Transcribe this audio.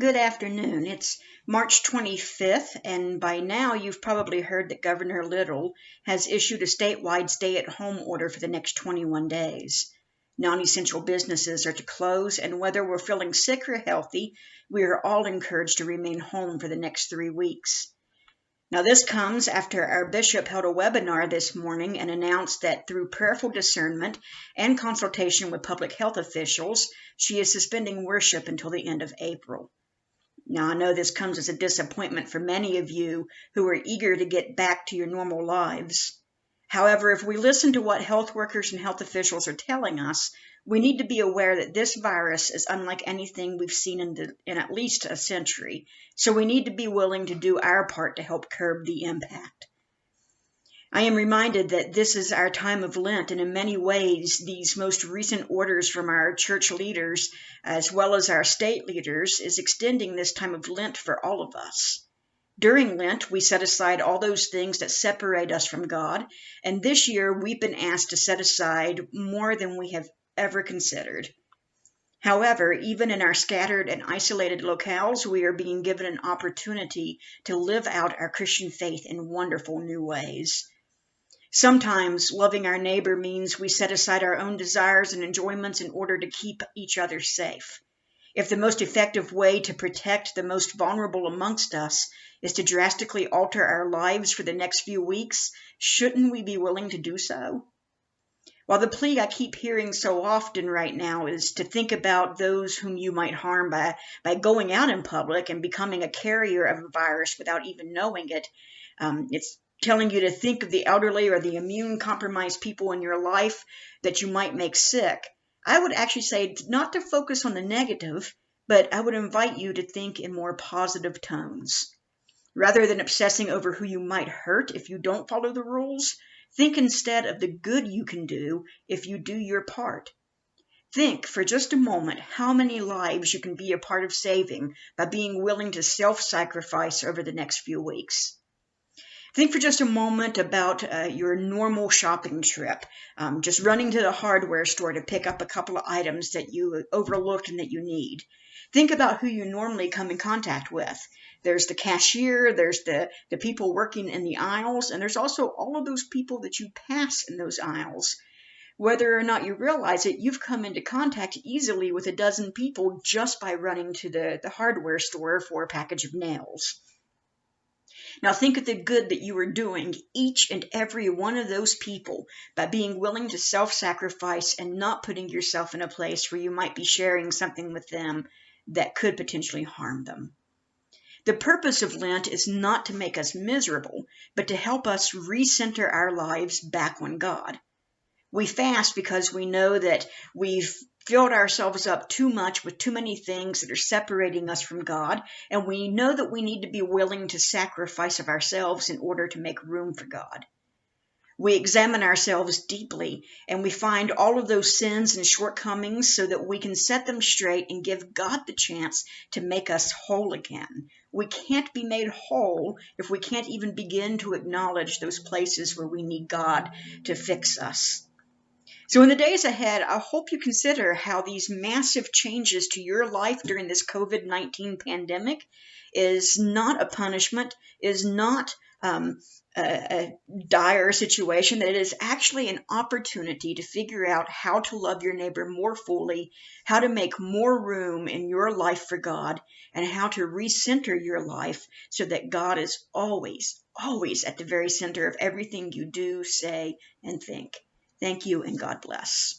Good afternoon. It's March 25th, and by now you've probably heard that Governor Little has issued a statewide stay-at-home order for the next 21 days. Non-essential businesses are to close, and whether we're feeling sick or healthy, we are all encouraged to remain home for the next 3 weeks. Now, this comes after our bishop held a webinar this morning and announced that through prayerful discernment and consultation with public health officials, she is suspending worship until the end of April. Now, I know this comes as a disappointment for many of you who are eager to get back to your normal lives. However, if we listen to what health workers and health officials are telling us, we need to be aware that this virus is unlike anything we've seen in at least a century, so we need to be willing to do our part to help curb the impact. I am reminded that this is our time of Lent, and in many ways, these most recent orders from our church leaders, as well as our state leaders, is extending this time of Lent for all of us. During Lent, we set aside all those things that separate us from God, and this year we've been asked to set aside more than we have ever considered. However, even in our scattered and isolated locales, we are being given an opportunity to live out our Christian faith in wonderful new ways. Sometimes loving our neighbor means we set aside our own desires and enjoyments in order to keep each other safe. If the most effective way to protect the most vulnerable amongst us is to drastically alter our lives for the next few weeks, shouldn't we be willing to do so? While the plea I keep hearing so often right now is to think about those whom you might harm by going out in public and becoming a carrier of a virus without even knowing it, it's telling you to think of the elderly or the immune-compromised people in your life that you might make sick. I would actually say not to focus on the negative, but I would invite you to think in more positive tones. Rather than obsessing over who you might hurt if you don't follow the rules, think instead of the good you can do if you do your part. Think for just a moment how many lives you can be a part of saving by being willing to self-sacrifice over the next few weeks. Think for just a moment about your normal shopping trip, just running to the hardware store to pick up a couple of items that you overlooked and that you need. Think about who you normally come in contact with. There's the cashier, there's the people working in the aisles, and there's also all of those people that you pass in those aisles. Whether or not you realize it, you've come into contact easily with a dozen people just by running to the hardware store for a package of nails. Now think of the good that you are doing, each and every one of those people, by being willing to self-sacrifice and not putting yourself in a place where you might be sharing something with them that could potentially harm them. The purpose of Lent is not to make us miserable, but to help us recenter our lives back on God. We fast because we know that we've filled ourselves up too much with too many things that are separating us from God, and we know that we need to be willing to sacrifice of ourselves in order to make room for God. We examine ourselves deeply, and we find all of those sins and shortcomings so that we can set them straight and give God the chance to make us whole again. We can't be made whole if we can't even begin to acknowledge those places where we need God to fix us. So in the days ahead, I hope you consider how these massive changes to your life during this COVID-19 pandemic is not a punishment, is not a dire situation, that it is actually an opportunity to figure out how to love your neighbor more fully, how to make more room in your life for God, and how to recenter your life so that God is always, always at the very center of everything you do, say, and think. Thank you, and God bless.